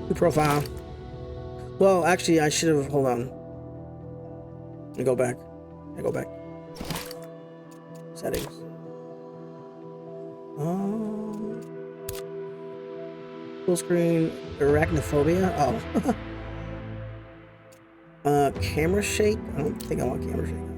New profile. Well, actually, I should have. Hold on. Let me go back. Settings. Full screen arachnophobia. Oh. Camera shake. I don't think I want camera shake on.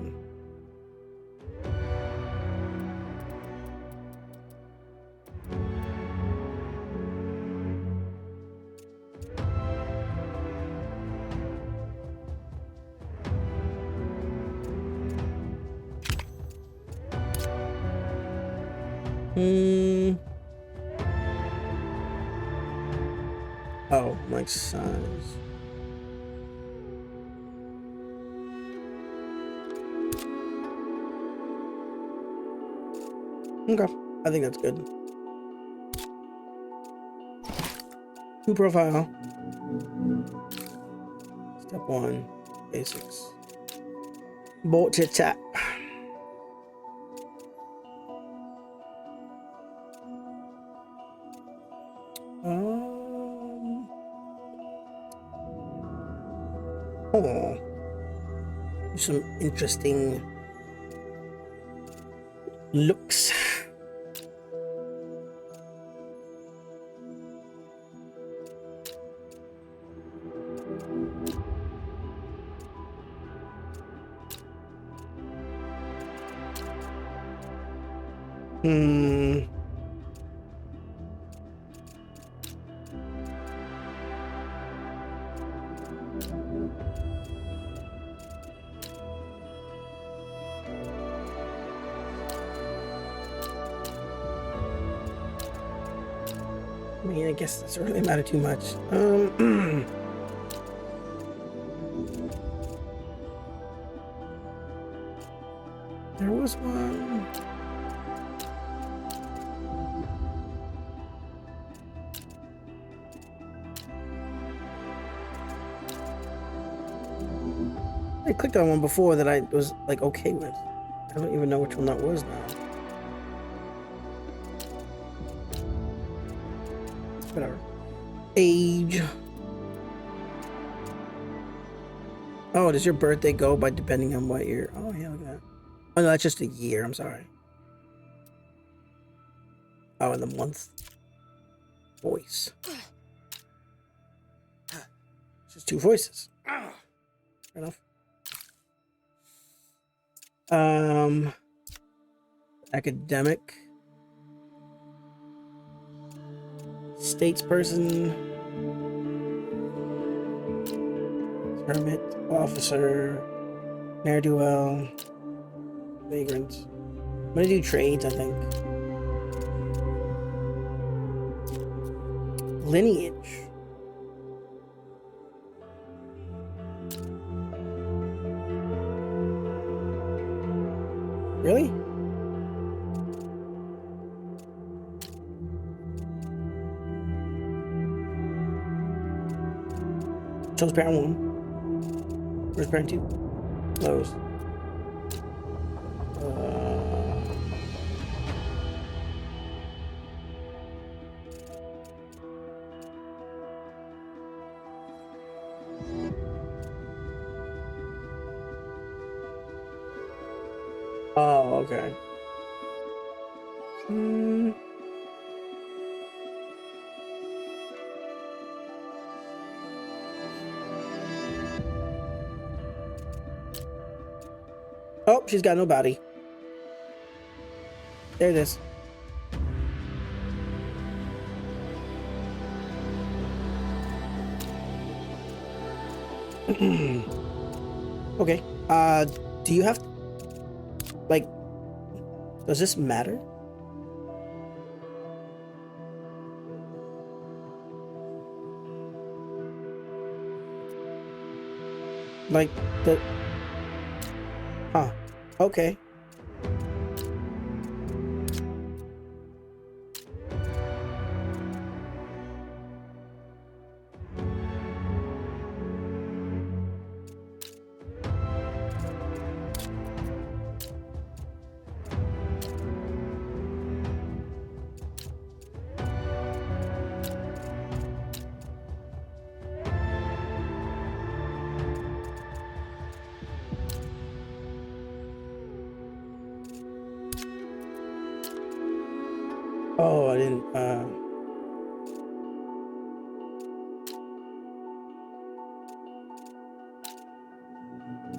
Oh, my size. Okay, I think that's good. New profile. Step 1, basics. Bolt to tap. Oh, some interesting looks. I mean, I guess it doesn't really matter too much. There was one. I clicked on one before that I was like okay with. I don't even know which one that was now. Whatever. Age. Oh, does your birthday go by depending on what year? Oh yeah, look at that. Oh no, that's just a year. I'm sorry. Oh, and the month. Voice. It's just 2 voices. Fair enough. Academic. Statesperson. Hermit. Officer. Ne'er-do-well. Vagrant. I'm gonna do trades, I think. Lineage. Really? Chose parent 1. Where's parent 2? Close. Oh, okay. Oh, she's got no body. There it is. Okay. Do you have like, does this matter? Like the okay. Oh, I didn't,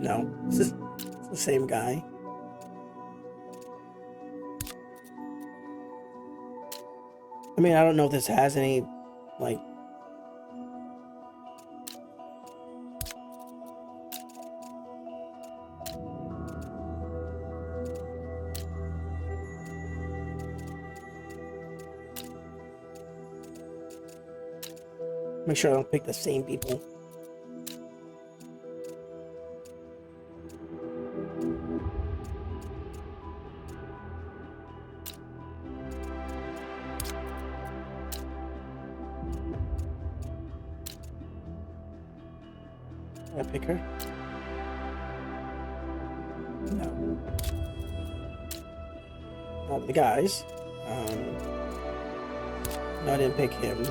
no, it's the same guy. I mean, I don't know if this has any, like... Make sure I don't pick the same people. I pick her? No. Not the guys. No, I didn't pick him.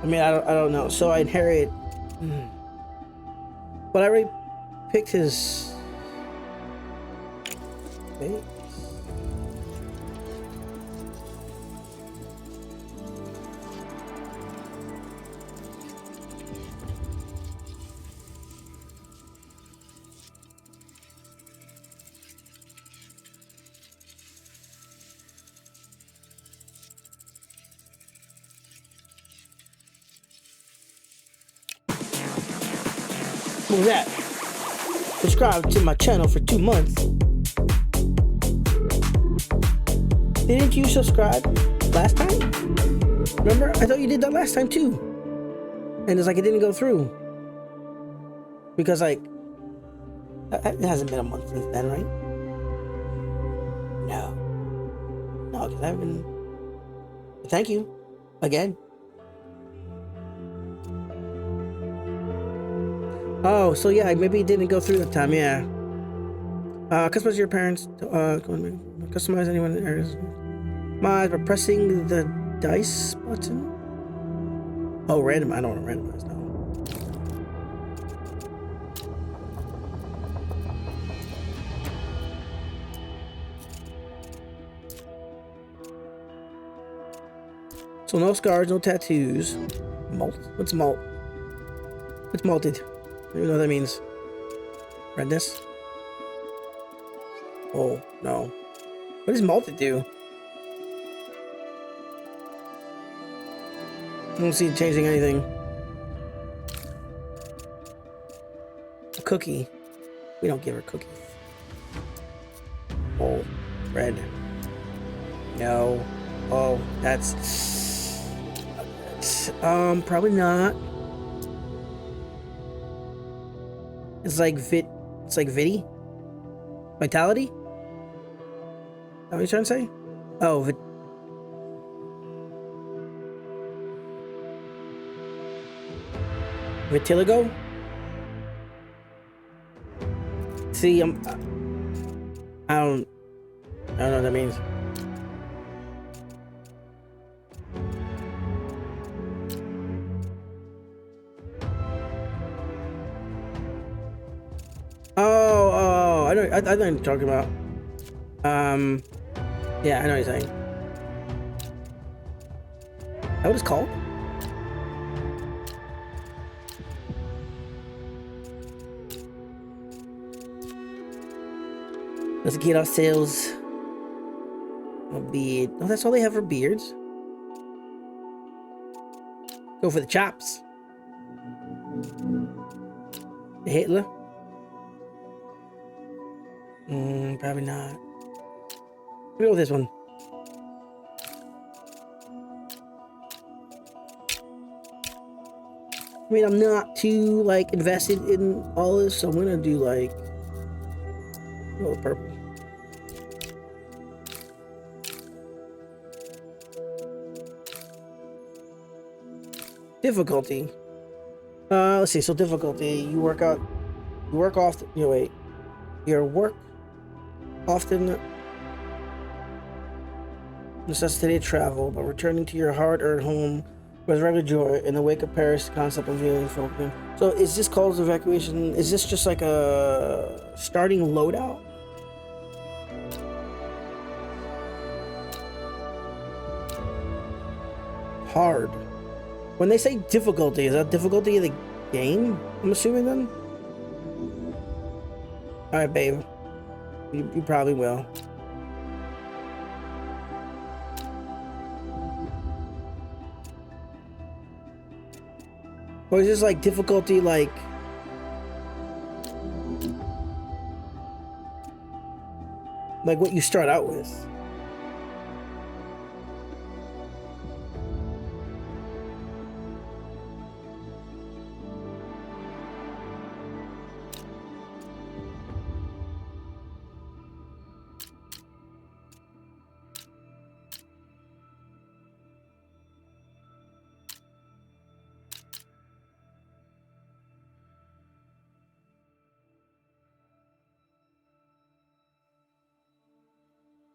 I mean, I don't know. So I inherit, but I already picked his face. What was that? Subscribe to my channel for 2 months. Didn't you subscribe last time? Remember? I thought you did that last time too. And it's like it didn't go through. Because like, it hasn't been a month since then, right? No. No, because I haven't. Thank you. Again. Oh, so yeah, maybe it didn't go through that time, yeah. Customize your parents, customize anyone in areas. By pressing the dice button. Oh, random, I don't want to randomize now. So no scars, no tattoos. Malt? What's malt? What's malted? I don't even know what that means. Redness? Oh, no. What does malted do? I don't see it changing anything. A cookie. We don't give her cookies. Oh, red. No. Oh, that's... probably not. It's like Vidi? Vitality? Is that what you're trying to say? Oh, Vitiligo? See, I don't know what that means. Oh, I know what you're talking about. Yeah, I know what you're saying. Is that what it's called? Let's get ourselves a beard. Oh, that's all they have for beards? Go for the chops. The Hitler? Probably not. We'll go with this one. I mean, I'm not too, like, invested in all this, so I'm gonna do, like... Oh, purple. Difficulty. Let's see, so difficulty, you work out You work often. You wait. Your work often necessitated travel, but returning to your hard-earned home was regular joy. In the wake of Paris, the concept of feeling folk. So, is this called evacuation? Is this just like a starting loadout? Hard. When they say difficulty, is that difficulty of the game? I'm assuming then. All right, babe. You probably will. Or is this like difficulty like what you start out with?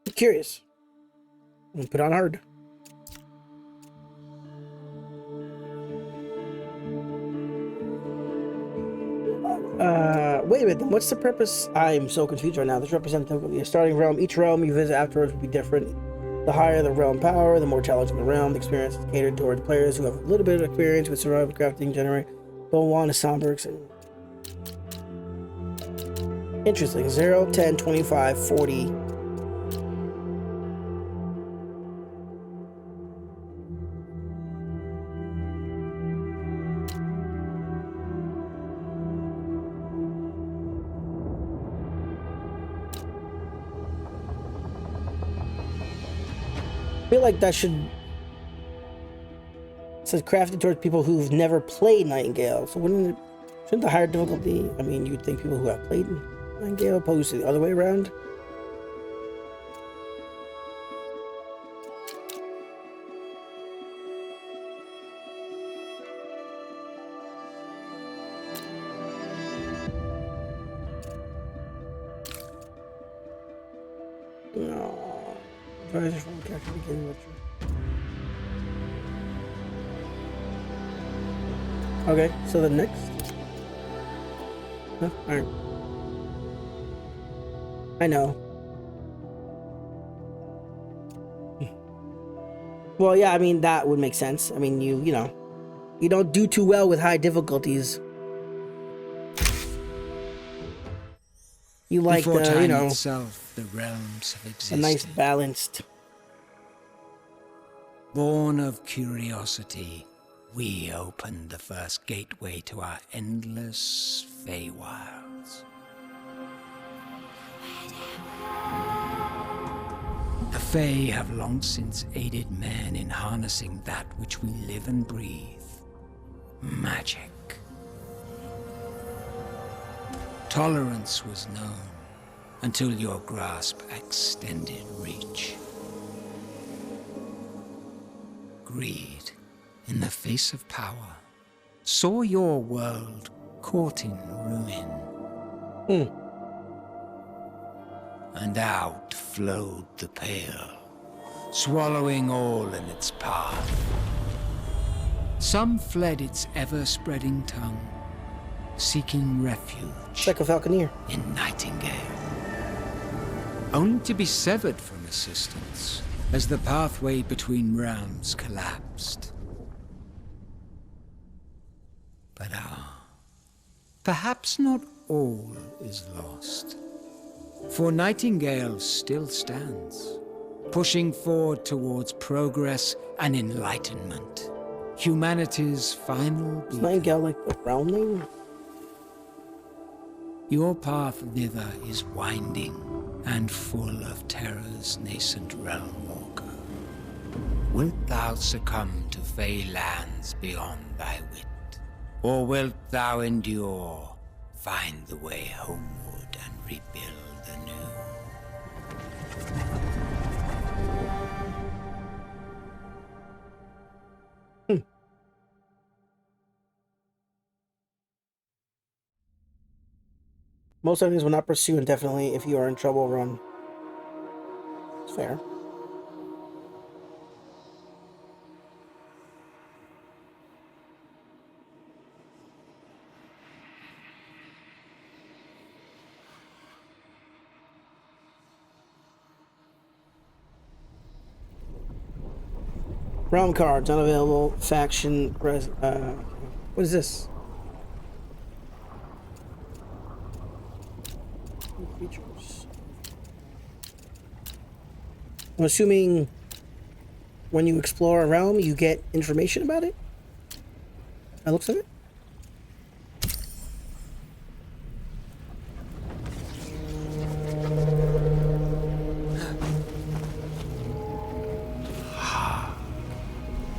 I'm curious. I'm gonna put on hard. Wait a minute, then what's the purpose? I'm so confused right now. This represents a starting realm. Each realm you visit afterwards will be different. The higher the realm power, the more challenging the realm. The experience is catered towards players who have a little bit of experience with survival crafting, generate. Bowan is somber. Interesting. 0, 10, 25, 40. I feel like that should. It says crafted towards people who've never played Nightingale. So shouldn't the higher difficulty? I mean, you'd think people who have played Nightingale opposed to the other way around. No. Advisors from character beginning with you. Okay, so the next. Huh? All right. I know. Well, yeah, I mean that would make sense. I mean, you know, you don't do too well with high difficulties. You like Before the, time itself, the realms have existed. a nice balanced. Born of curiosity, we opened the first gateway to our endless Feywilds. The Fey have long since aided man in harnessing that which we live and breathe. Magic. Tolerance was known until your grasp extended reach. Greed, in the face of power, saw your world caught in ruin. And out flowed the Pale, swallowing all in its path. Some fled its ever-spreading tongue, seeking refuge Like a falconeer. in Nightingale, only to be severed from assistance as the pathway between realms collapsed. But perhaps not all is lost. For Nightingale still stands, pushing forward towards progress and enlightenment. Humanity's final Is beacon. Nightingale like a realm name? Your path thither is winding and full of terror's nascent realm walker. Wilt thou succumb to Fey lands beyond thy wit? Or wilt thou endure, find the way homeward and rebuild anew? Most enemies will not pursue indefinitely. If you are in trouble, run. It's fair. Realm cards unavailable. Faction. What is this? Features. I'm assuming when you explore a realm, you get information about it. That looks like it.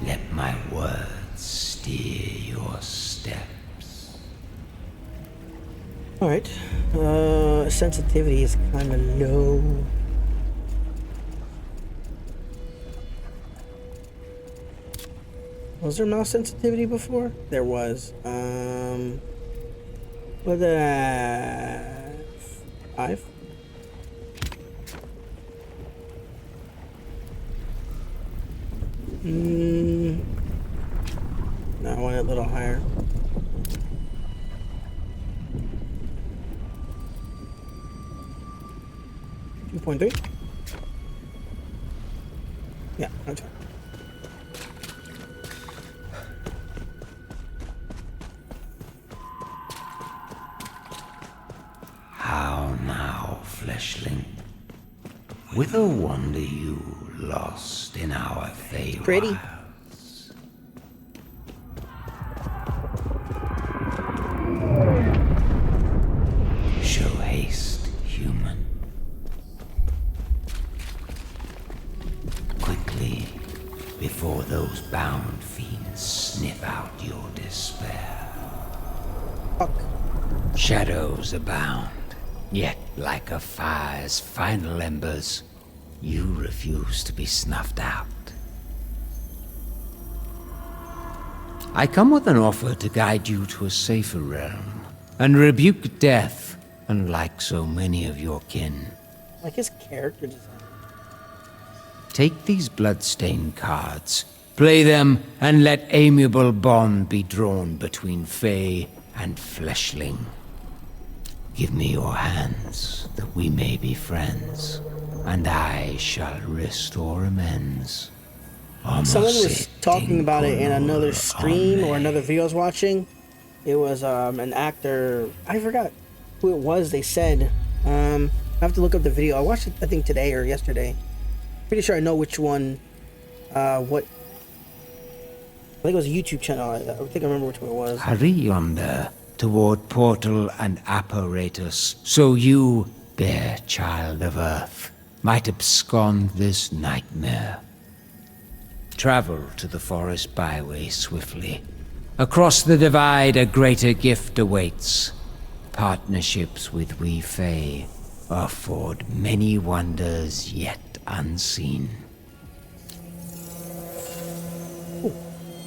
Let my words steer your steps. All right. Sensitivity is kind of low. Was there mouse sensitivity before? There was. What the 5? No, I want it a little higher. .3? Yeah, that's fine. How now, fleshling? Whither wander you, lost in our Fey Pretty. wilds? Show haste, human. Quickly, before those bound fiends sniff out your despair. Fuck. Shadows abound, yet like a fire's final embers, you refuse to be snuffed out. I come with an offer to guide you to a safer realm, and rebuke death, unlike so many of your kin. Like his character design. Take these bloodstained cards, play them, and let amiable bond be drawn between Fey and fleshling. Give me your hands, that we may be friends, and I shall restore amends. Someone was talking about it in another stream or another video I was watching. It was an actor. I forgot who it was. They said. I have to look up the video. I watched it, I think, today or yesterday. Pretty sure I know which one. What? I think it was a YouTube channel. I think I remember which one it was. Hurry yonder, toward portal and apparatus, so you, bare child of earth, might abscond this nightmare. Travel to the forest byway swiftly. Across the divide a greater gift awaits. Partnerships with we Fey afford many wonders yet unseen. Ooh.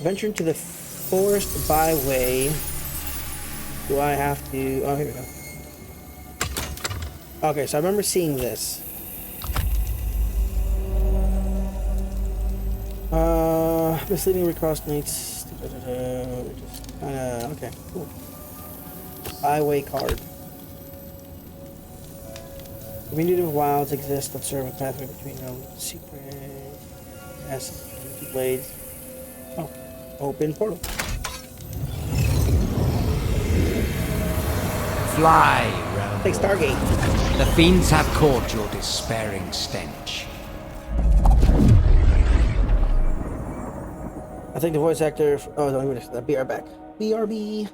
Venture into the forest byway. Do I have to... Oh, here we go. Okay, so I remember seeing this. Misleading recross nights. Just kinda... Okay, cool. Byway card. Community of wilds exist that serve a pathway between them. Secret... Yes, blades. Oh, open portal. Fly, realm. Take Stargate. The fiends have caught your despairing stench. I think the voice actor... Oh, no, be right back. BRB.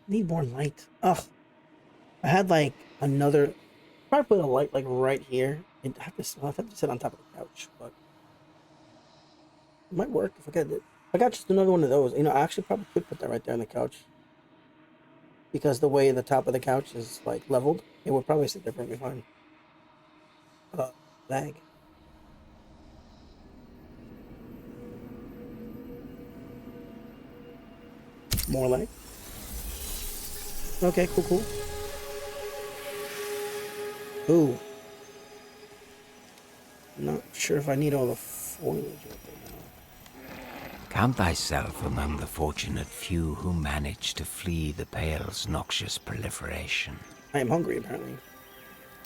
Need more light. Ugh. I had like another... Probably put a light like right here. I'll have to sit on top of the couch, but... It might work if I get it. I got just another one of those. You know, I actually probably could put that right there on the couch. Because the way the top of the couch is like leveled, it would probably sit there perfectly fine. Lag. More like. Okay, cool. Ooh. Not sure if I need all the foliage right now. Count thyself among the fortunate few who manage to flee the Pale's noxious proliferation. I am hungry, apparently.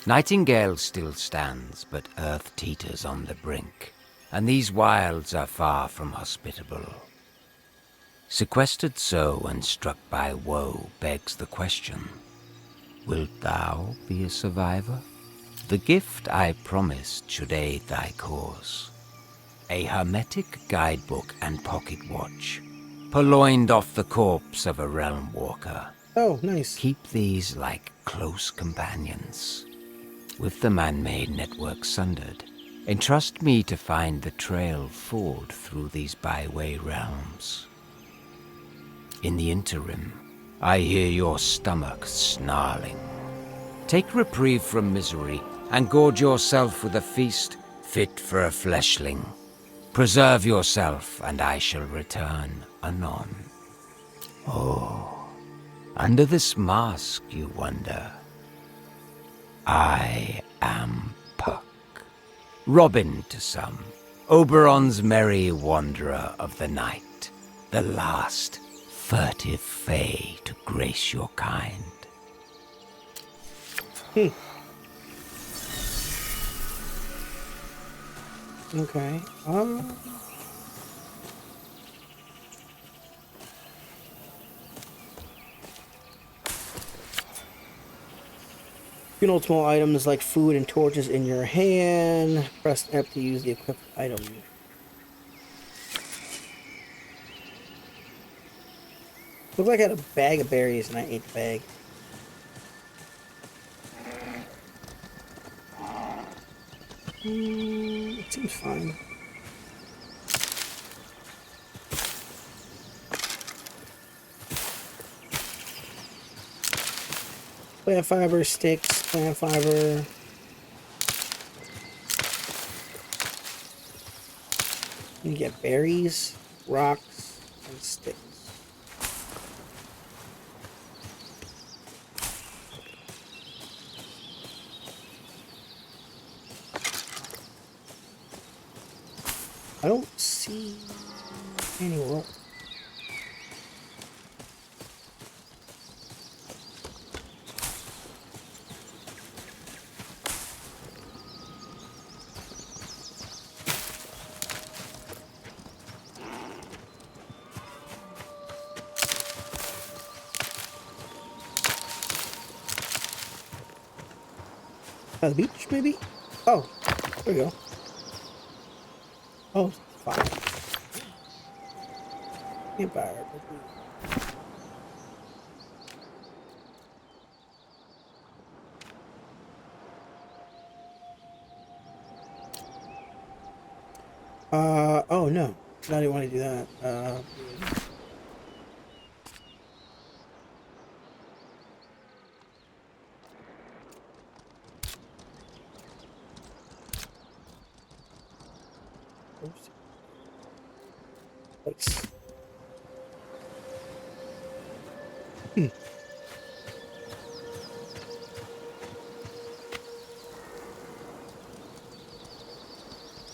Nightingale still stands, but earth teeters on the brink, and these wilds are far from hospitable. Sequestered so and struck by woe begs the question, wilt thou be a survivor? The gift I promised should aid thy cause. A hermetic guidebook and pocket watch, purloined off the corpse of a realm walker. Oh, nice. Keep these like close companions. With the man-made network sundered, entrust me to find the trail forward through these byway realms. In the interim, I hear your stomach snarling. Take reprieve from misery and gorge yourself with a feast fit for a fleshling. Preserve yourself, and I shall return anon. Oh, under this mask, you wonder. I am Puck. Robin to some, Oberon's merry wanderer of the night, the last furtive fae to grace your kind. Okay. You know, small items like food and torches in your hand. Press F to use the equipped item. Looked like I had a bag of berries and I ate the bag. It seems fine. Plant fiber, sticks, plant fiber. You get berries, rocks, and sticks. I don't see any roll. The beach, maybe? Oh, there we go. Oh, fire. Campfire. Oh no. I didn't want to do that. Oops. Thanks.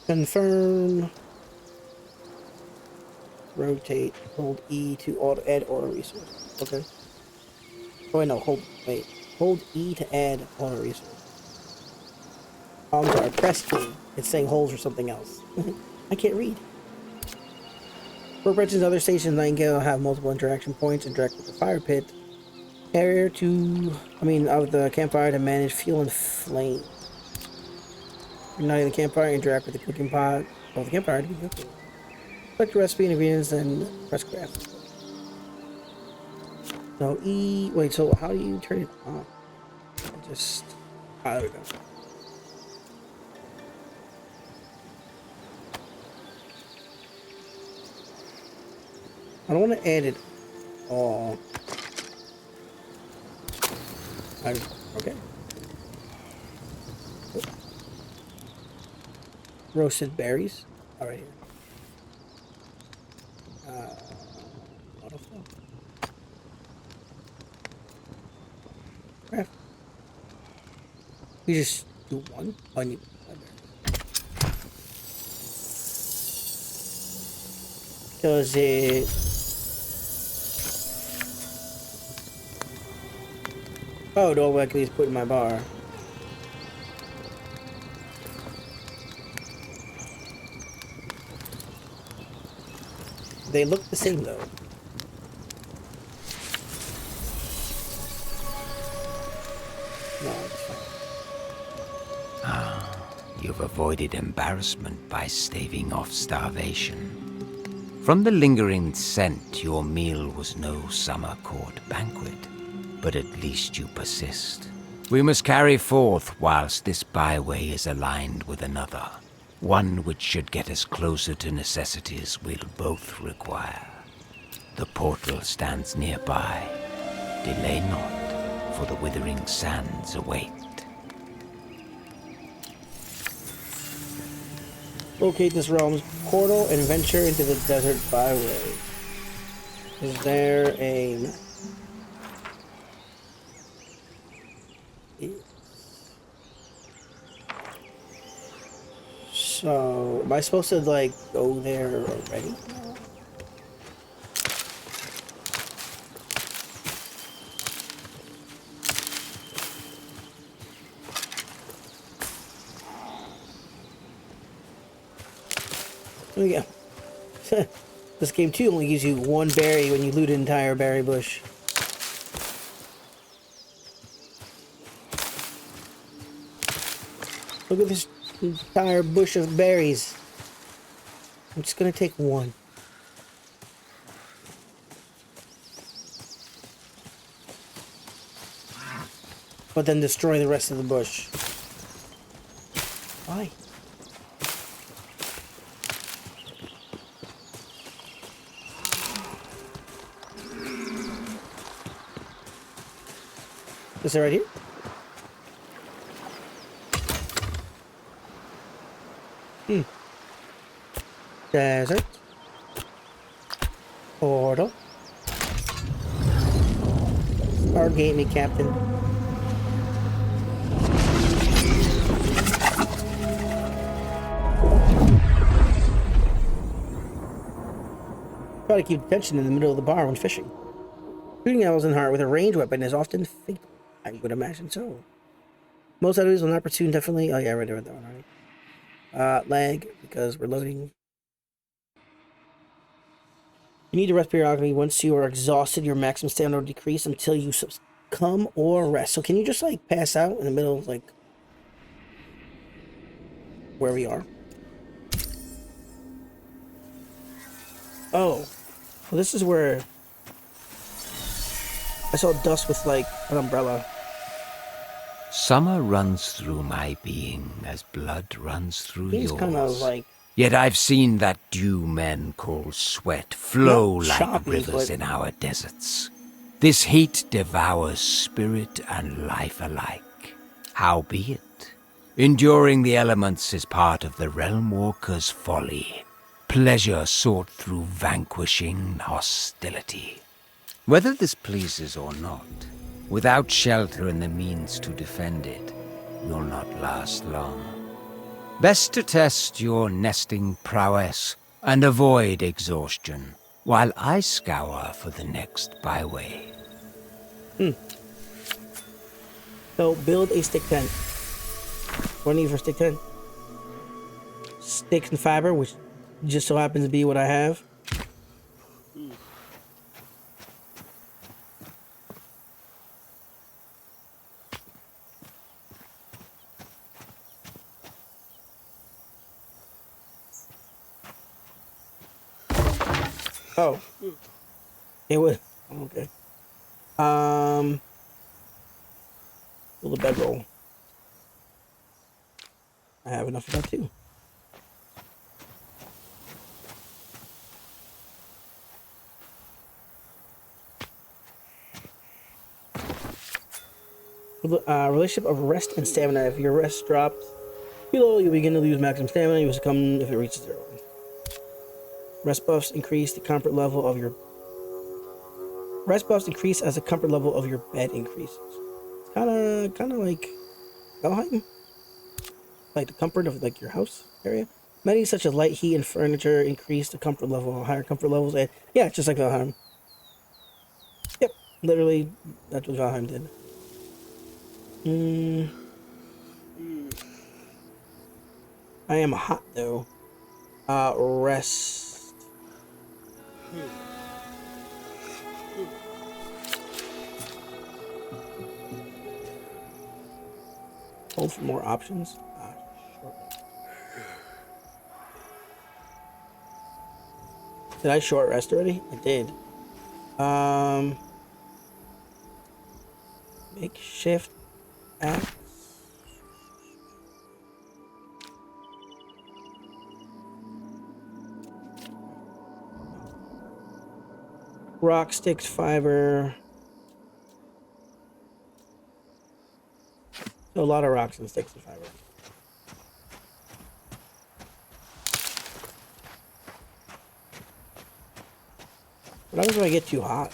Confirm. Rotate. Hold E to auto add auto resource. Okay. Oh wait, no. Wait. Hold E to add auto resource. Oh, I'm sorry. Press E. It's saying holes or something else. I can't read. Workbenches and other stations Nightingale have multiple interaction points. Interact with the fire pit. Area of the campfire to manage fuel and flame. Igniting the campfire, interact with the cooking pot of the campfire to be cooking. Select the recipe and ingredients and press craft. So E. Wait, so how do you turn it on? There we go. I don't want to add it all. Okay. Roasted berries. All right. Here. Autofill. Craft. You just do one. Oh, I need 5 berries. Does it? Oh, do I can just put in my bar? They look the same though. No, it's fine. You've avoided embarrassment by staving off starvation. From the lingering scent, your meal was no summer court banquet, but at least you persist. We must carry forth whilst this byway is aligned with another, one which should get us closer to necessities we'll both require. The portal stands nearby. Delay not, for the withering sands await. Locate this realm's portal and venture into the desert byway. Is there a... So, am I supposed to, like, go there already? There we go. This game too only gives you 1 berry when you loot an entire berry bush. Look at this entire bush of berries. I'm just gonna take 1. But then destroy the rest of the bush. Why? Is it right here? Desert. Portal. Stargate me, Captain. Try to keep attention in the middle of the bar when fishing. Shooting arrows in heart with a ranged weapon is often fatal. I would imagine so. Most enemies will not pursue indefinitely. Oh yeah, I read that one already. Lag, because we're loading. You need to rest periodically. Once you are exhausted, your maximum stamina will decrease until you succumb or rest. So can you just like pass out in the middle of like where we are? Oh, well, this is where I saw dust with like an umbrella. Summer runs through my being as blood runs through He's yours. kind of like... Yet I've seen that dew men call sweat flow Not like choppy, rivers but... in our deserts. This heat devours spirit and life alike. Howbeit, enduring the elements is part of the Realm Walker's folly. Pleasure sought through vanquishing hostility. Whether this pleases or not, without shelter and the means to defend it, you'll not last long. Best to test your nesting prowess and avoid exhaustion, while I scour for the next byway. So, build a stick tent. What do I need for stick tent? Sticks and fiber, which just so happens to be what I have. Oh. It would. Okay. Build a bedroll. I have enough of that too. Relationship of rest and stamina. If your rest drops below, you begin to lose maximum stamina. You will succumb if it reaches 0. Rest buffs increase the comfort level of your... Rest buffs increase as the comfort level of your bed increases. Kind of like Valheim, like the comfort of like your house area. Many such as light heat and furniture increase the comfort level, higher comfort levels, and yeah, it's just like Valheim. Yep, literally, that's what Valheim did. Mm, I am hot though. Rest. Hold for more options. Short rest. Did I short rest already? I did. Um, makeshift axe. Rock sticks, fiber. So a lot of rocks and sticks and fiber. What happens when I get too hot?